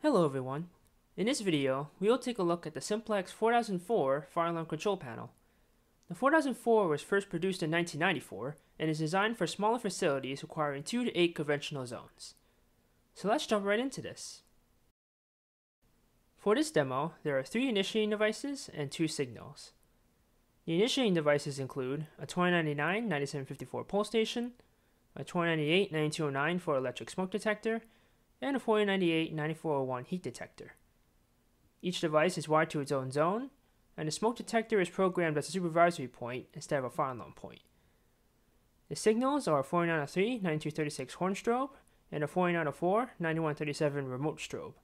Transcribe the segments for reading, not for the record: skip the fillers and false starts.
Hello everyone. In this video, we will take a look at the Simplex 4004 fire alarm control panel. The 4004 was first produced in 1994 and is designed for smaller facilities requiring 2 to 8 conventional zones. So let's jump right into this. For this demo, there are 3 initiating devices and 2 signals. The initiating devices include a 2099-9754 pole station, a 2098-9209 for electric smoke detector, and a 4098-9401 heat detector. Each device is wired to its own zone, and the smoke detector is programmed as a supervisory point instead of a fire alarm point. The signals are a 4903-9236 horn strobe and a 4904-9137 remote strobe.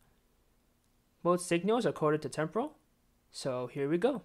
Both signals are coded to temporal, so here we go.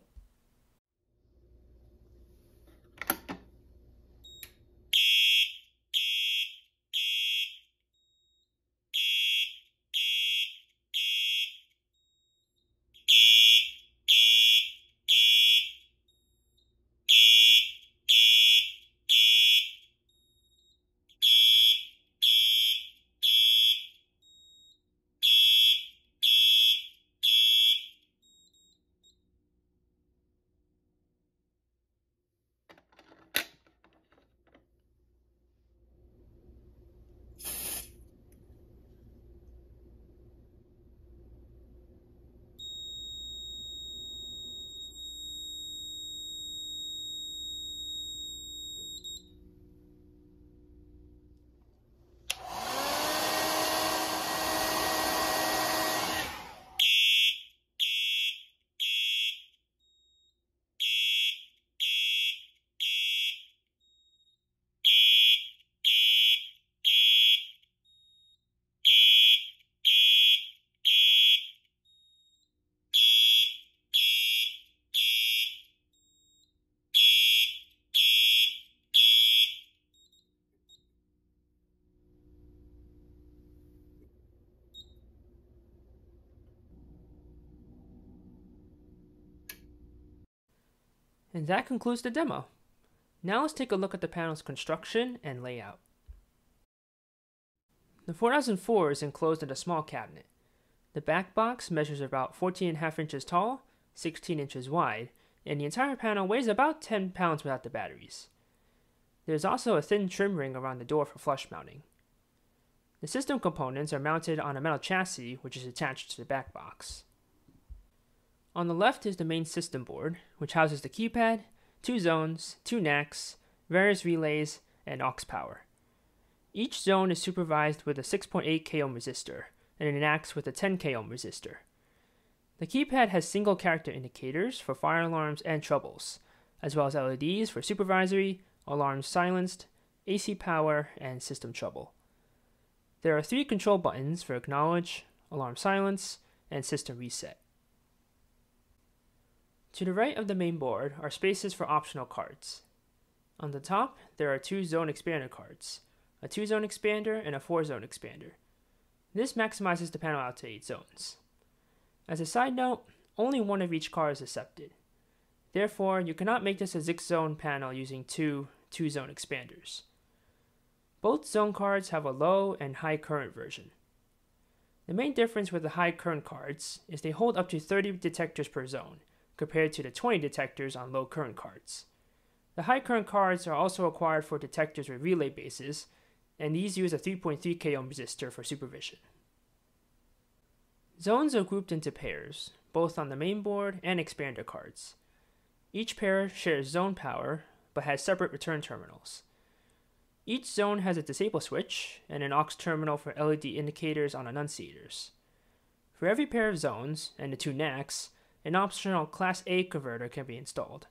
And that concludes the demo. Now let's take a look at the panel's construction and layout. The 4004 is enclosed in a small cabinet. The back box measures about 14.5 inches tall, 16 inches wide, and the entire panel weighs about 10 pounds without the batteries. There is also a thin trim ring around the door for flush mounting. The system components are mounted on a metal chassis which is attached to the back box. On the left is the main system board, which houses the keypad, 2 zones, 2 NACs, various relays, and aux power. Each zone is supervised with a 6.8 k ohm resistor, and an NACs with a 10 k ohm resistor. The keypad has single character indicators for fire alarms and troubles, as well as LEDs for supervisory, alarms silenced, AC power, and system trouble. There are 3 control buttons for acknowledge, alarm silence, and system reset. To the right of the main board are spaces for optional cards. On the top, there are 2 zone expander cards, a 2-zone expander and a 4-zone expander. This maximizes the panel out to 8 zones. As a side note, only one of each card is accepted. Therefore, you cannot make this a 6-zone panel using 2 2-zone expanders. Both zone cards have a low and high current version. The main difference with the high current cards is they hold up to 30 detectors per zone, compared to the 20 detectors on low current cards. The high current cards are also required for detectors with relay bases, and these use a 3.3 k ohm resistor for supervision. Zones are grouped into pairs, both on the main board and expander cards. Each pair shares zone power, but has separate return terminals. Each zone has a disable switch and an aux terminal for LED indicators on annunciators. For every pair of zones, and the 2 NACs, an optional Class A converter can be installed.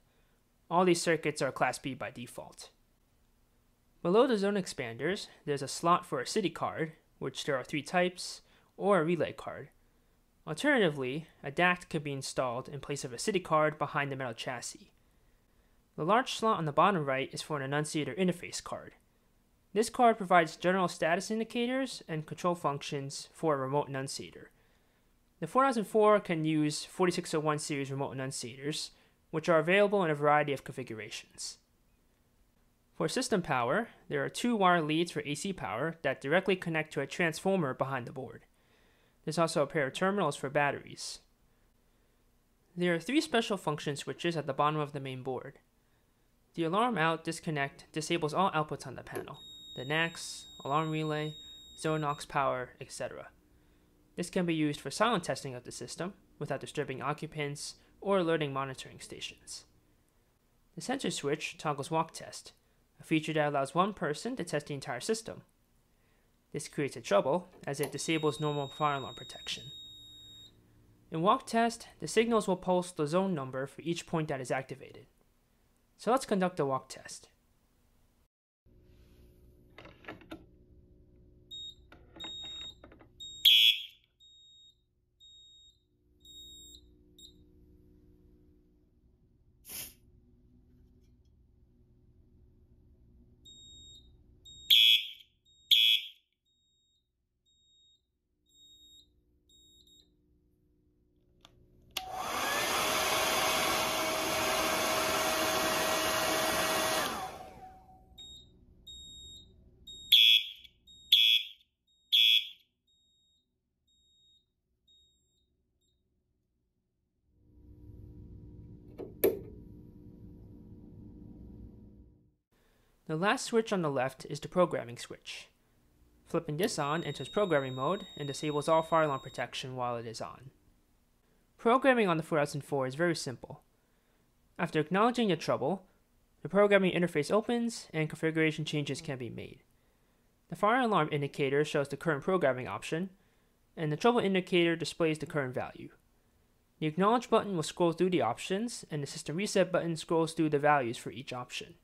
All these circuits are Class B by default. Below the zone expanders, there's a slot for a city card, which there are 3 types, or a relay card. Alternatively, a DACT can be installed in place of a city card behind the metal chassis. The large slot on the bottom right is for an annunciator interface card. This card provides general status indicators and control functions for a remote annunciator. The 4004 can use 4601 series remote annunciators, which are available in a variety of configurations. For system power, there are 2 wire leads for AC power that directly connect to a transformer behind the board. There's also a pair of terminals for batteries. There are 3 special function switches at the bottom of the main board. The alarm out disconnect disables all outputs on the panel: the NACS, alarm relay, zone aux power, etc. This can be used for silent testing of the system without disturbing occupants or alerting monitoring stations. The sensor switch toggles walk test, a feature that allows one person to test the entire system. This creates a trouble as it disables normal fire alarm protection. In walk test, the signals will pulse the zone number for each point that is activated. So let's conduct a walk test. The last switch on the left is the programming switch. Flipping this on enters programming mode and disables all fire alarm protection while it is on. Programming on the 4004 is very simple. After acknowledging the trouble, the programming interface opens and configuration changes can be made. The fire alarm indicator shows the current programming option, and the trouble indicator displays the current value. The acknowledge button will scroll through the options, and the system reset button scrolls through the values for each option.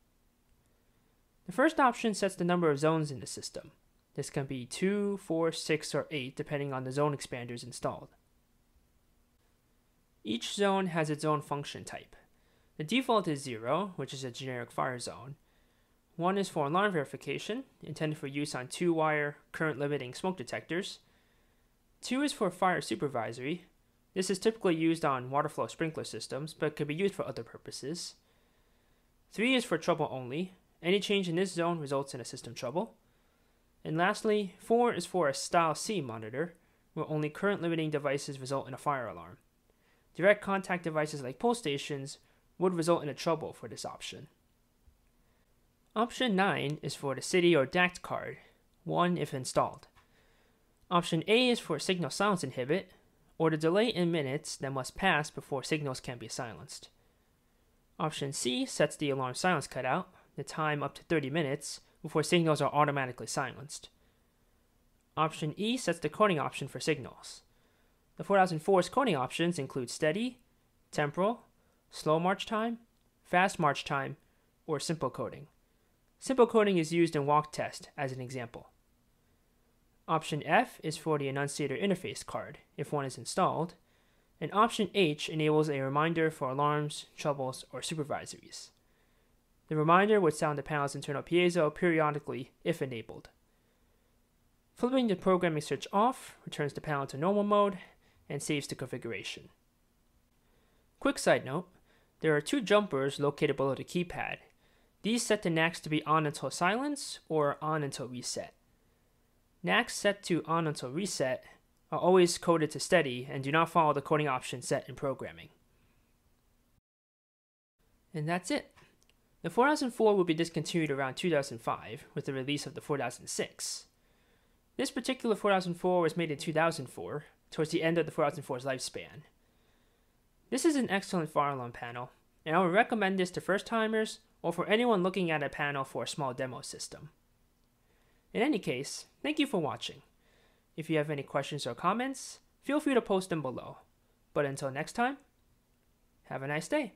The first option sets the number of zones in the system. This can be 2, 4, 6, or 8 depending on the zone expanders installed. Each zone has its own function type. The default is 0, which is a generic fire zone. 1 is for alarm verification, intended for use on 2-wire current limiting smoke detectors. 2 is for fire supervisory. This is typically used on water flow sprinkler systems, but could be used for other purposes. 3 is for trouble only. Any change in this zone results in a system trouble. And lastly, 4 is for a Style C monitor, where only current limiting devices result in a fire alarm. Direct contact devices like pull stations would result in a trouble for this option. Option 9 is for the city or DACT card, 1 if installed. Option A is for signal silence inhibit, or the delay in minutes that must pass before signals can be silenced. Option C sets the alarm silence cutout, the time up to 30 minutes, before signals are automatically silenced. Option E sets the coding option for signals. The 4004's coding options include steady, temporal, slow march time, fast march time, or simple coding. Simple coding is used in walk test as an example. Option F is for the annunciator interface card, if one is installed, and Option H enables a reminder for alarms, troubles, or supervisories. The reminder would sound the panel's internal piezo periodically if enabled. Flipping the programming switch off returns the panel to normal mode and saves the configuration. Quick side note, there are 2 jumpers located below the keypad. These set the NACS to be on until silence or on until reset. NACS set to on until reset are always coded to steady and do not follow the coding option set in programming. And that's it. The 4004 will be discontinued around 2005 with the release of the 4006. This particular 4004 was made in 2004, towards the end of the 4004's lifespan. This is an excellent fire alarm panel, and I would recommend this to first-timers or for anyone looking at a panel for a small demo system. In any case, thank you for watching. If you have any questions or comments, feel free to post them below. But until next time, have a nice day.